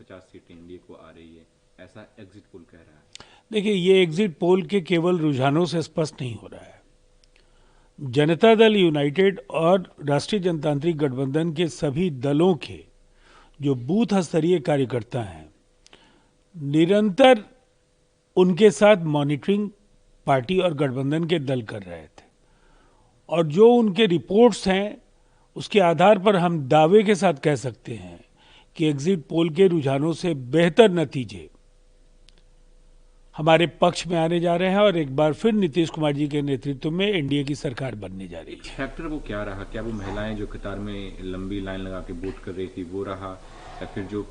50 सीटें एनडीए को आ रही है, ऐसा एग्जिट पोल कह रहा है। देखिए, ये एग्जिट पोल के केवल रुझानों से स्पष्ट नहीं हो रहा है। जनता दल यूनाइटेड और राष्ट्रीय जनतांत्रिक गठबंधन के सभी दलों के जो बूथ स्तरीय कार्यकर्ता हैं, निरंतर उनके साथ मॉनिटरिंग पार्टी और गठबंधन के दल कर रहे थे, और जो उनके रिपोर्ट्स हैं उसके आधार पर हम दावे के साथ कह सकते हैं कि एग्जिट पोल के रुझानों से बेहतर नतीजे हमारे पक्ष में आने जा रहे हैं और एक बार फिर नीतीश कुमार जी के नेतृत्व में एनडीए की सरकार बनने जा रही है। फैक्टर वो क्या रहा? क्या वो महिलाएं जो कतार में लंबी लाइन लगा के वोट कर रही थी वो रहा, या फिर जो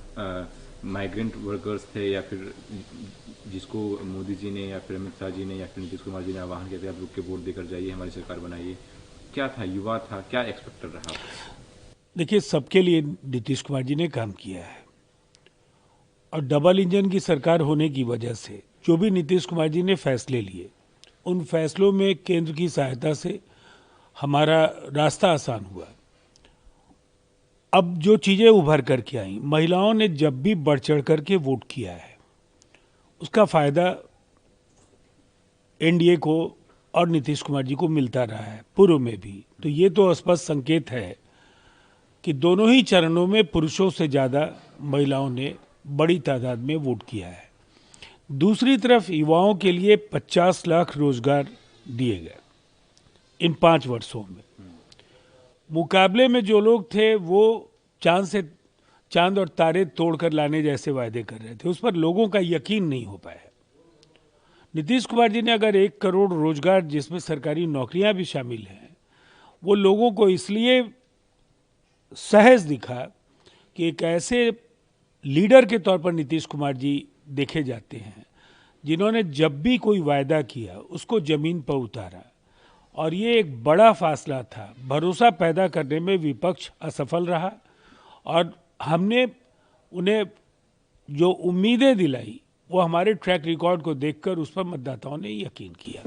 माइग्रेंट वर्कर्स थे, या फिर जिसको मोदी जी ने या फिर अमित शाह जी ने या फिर नीतीश कुमार जी ने आह्वान किया था आप रुक के वोट देकर जाइए, हमारी सरकार बनाइए? क्या था? युवा था? क्या एक्सपेक्टर रहा? देखिए, सबके लिए नीतीश कुमार जी ने काम किया है, और डबल इंजन की सरकार होने की वजह से जो भी नीतीश कुमार जी ने फैसले लिए, उन फैसलों में केंद्र की सहायता से हमारा रास्ता आसान हुआ। अब जो चीज़ें उभर कर के आई, महिलाओं ने जब भी बढ़ चढ़ करके वोट किया है, उसका फायदा एनडीए को और नीतीश कुमार जी को मिलता रहा है, पूर्व में भी। तो ये तो स्पष्ट संकेत है कि दोनों ही चरणों में पुरुषों से ज़्यादा महिलाओं ने बड़ी तादाद में वोट किया है। दूसरी तरफ युवाओं के लिए 50 लाख रोजगार दिए गए इन 5 वर्षों में। मुकाबले में जो लोग थे वो चांद और तारे तोड़कर लाने जैसे वायदे कर रहे थे, उस पर लोगों का यकीन नहीं हो पाया। नीतीश कुमार जी ने अगर 1 करोड़ रोजगार, जिसमें सरकारी नौकरियां भी शामिल हैं, वो लोगों को इसलिए सहज दिखा कि एक ऐसे लीडर के तौर पर नीतीश कुमार जी देखे जाते हैं जिन्होंने जब भी कोई वायदा किया उसको जमीन पर उतारा। और ये एक बड़ा फासला था। भरोसा पैदा करने में विपक्ष असफल रहा, और हमने उन्हें जो उम्मीदें दिलाई वो हमारे ट्रैक रिकॉर्ड को देखकर उस पर मतदाताओं ने यकीन किया।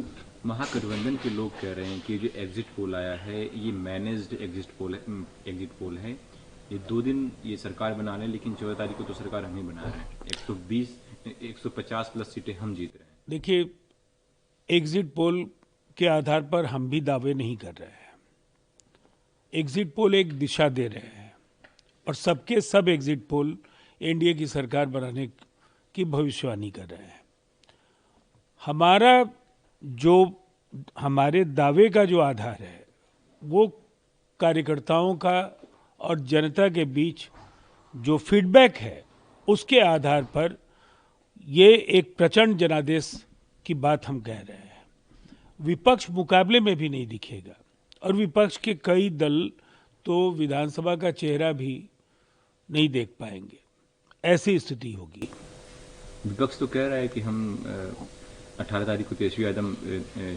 महागठबंधन के लोग कह रहे हैं कि जो एग्जिट पोल आया है ये मैनेज्ड एग्जिट पोल है। ये 2 दिन ये सरकार बना रहे हैं, लेकिन 14 तारीख को तो सरकार हम ही बना रहे हैं। 150 प्लस सीटें हम जीत रहे हैं। देखिए, एग्जिट पोल के आधार पर हम भी दावे नहीं कर रहे हैं। एग्जिट पोल एक दिशा दे रहे हैं, और सबके सब एग्जिट पोल एनडीए की सरकार बनाने की भविष्यवाणी कर रहे हैं। हमारे दावे का जो आधार है वो कार्यकर्ताओं का और जनता के बीच जो फीडबैक है उसके आधार पर ये एक प्रचंड जनादेश की बात हम कह रहे हैं। विपक्ष मुकाबले में भी नहीं दिखेगा, और विपक्ष के कई दल तो विधानसभा का चेहरा भी नहीं देख पाएंगे, ऐसी स्थिति होगी। विपक्ष तो कह रहा है कि हम 18 तारीख को तेजस्वी यादव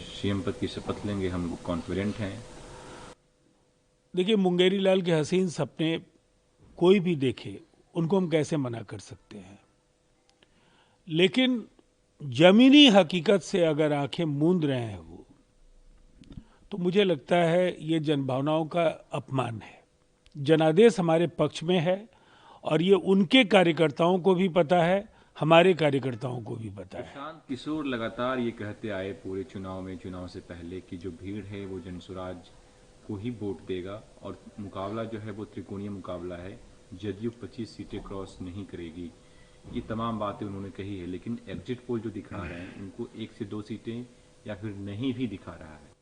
सीएम पद की शपथ लेंगे, हम कॉन्फिडेंट हैं। देखिए, मुंगेरी लाल के हसीन सपने कोई भी देखे, उनको हम कैसे मना कर सकते हैं, लेकिन जमीनी हकीकत से अगर आंखें मूंद रहे हैं वो, तो मुझे लगता है ये जनभावनाओं का अपमान है। जनादेश हमारे पक्ष में है, और ये उनके कार्यकर्ताओं को भी पता है, हमारे कार्यकर्ताओं को भी पता है। प्रशांत किशोर लगातार ये कहते आए पूरे चुनाव से पहले कि जो भीड़ है वो जनसुराज को ही वोट देगा, और मुकाबला जो है वो त्रिकोणीय मुकाबला है, जदयू 25 सीटें क्रॉस नहीं करेगी। ये तमाम बातें उन्होंने कही है, लेकिन एग्जिट पोल जो दिखा रहे हैं उनको 1 से 2 सीटें या फिर नहीं भी दिखा रहा है।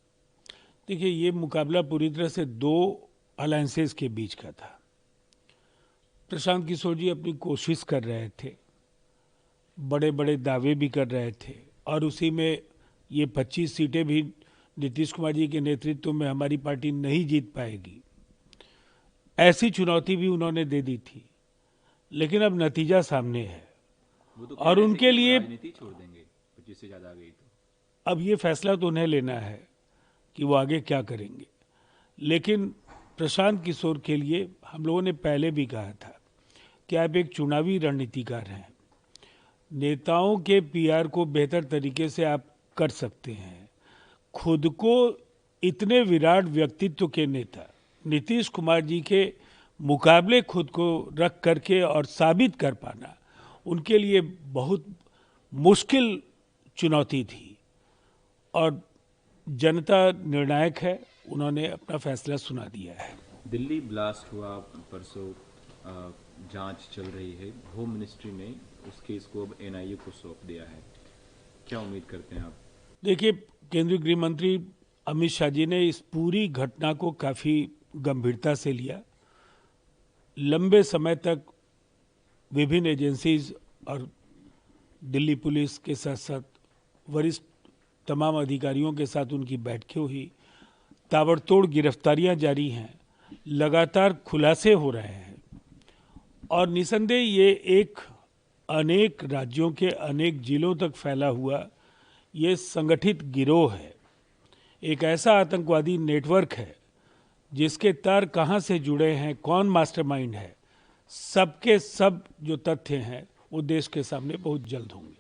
देखिए, ये मुकाबला पूरी तरह से 2 अलायंसेस के बीच का था। प्रशांत किशोर जी अपनी कोशिश कर रहे थे, बड़े बड़े दावे भी कर रहे थे, और उसी में ये 25 सीटें भी नीतीश कुमार जी के नेतृत्व में हमारी पार्टी नहीं जीत पाएगी, ऐसी चुनौती भी उन्होंने दे दी थी। लेकिन अब नतीजा सामने है, वो तो और उनके लिए राजनीति छोड़ देंगे 25 से ज्यादा आ गई तो। अब ये फैसला तो उन्हें लेना है कि वो आगे क्या करेंगे। लेकिन प्रशांत किशोर के लिए हम लोगों ने पहले भी कहा था कि आप एक चुनावी रणनीतिकार हैं, नेताओं के पीआर को बेहतर तरीके से आप कर सकते हैं। खुद को इतने विराट व्यक्तित्व के नेता नीतीश कुमार जी के मुकाबले खुद को रख करके और साबित कर पाना, उनके लिए बहुत मुश्किल चुनौती थी और जनता निर्णायक है, उन्होंने अपना फैसला सुना दिया है। दिल्ली ब्लास्ट हुआ परसों, जांच चल रही है होम मिनिस्ट्री ने, उस केस को अब एनआईए को सौंप दिया है, क्या उम्मीद करते हैं आप? देखिए, केंद्रीय गृह मंत्री अमित शाह जी ने इस पूरी घटना को काफ़ी गंभीरता से लिया। लंबे समय तक विभिन्न एजेंसीज और दिल्ली पुलिस के साथ साथ वरिष्ठ तमाम अधिकारियों के साथ उनकी बैठकें हुई, ताबड़तोड़ गिरफ्तारियां जारी हैं, लगातार खुलासे हो रहे हैं और निसंदेह ये एक अनेक राज्यों के अनेक जिलों तक फैला हुआ ये संगठित गिरोह है, एक ऐसा आतंकवादी नेटवर्क है जिसके तार कहाँ से जुड़े हैं, कौन मास्टरमाइंड है, सबके सब जो तथ्य हैं वो देश के सामने बहुत जल्द होंगे।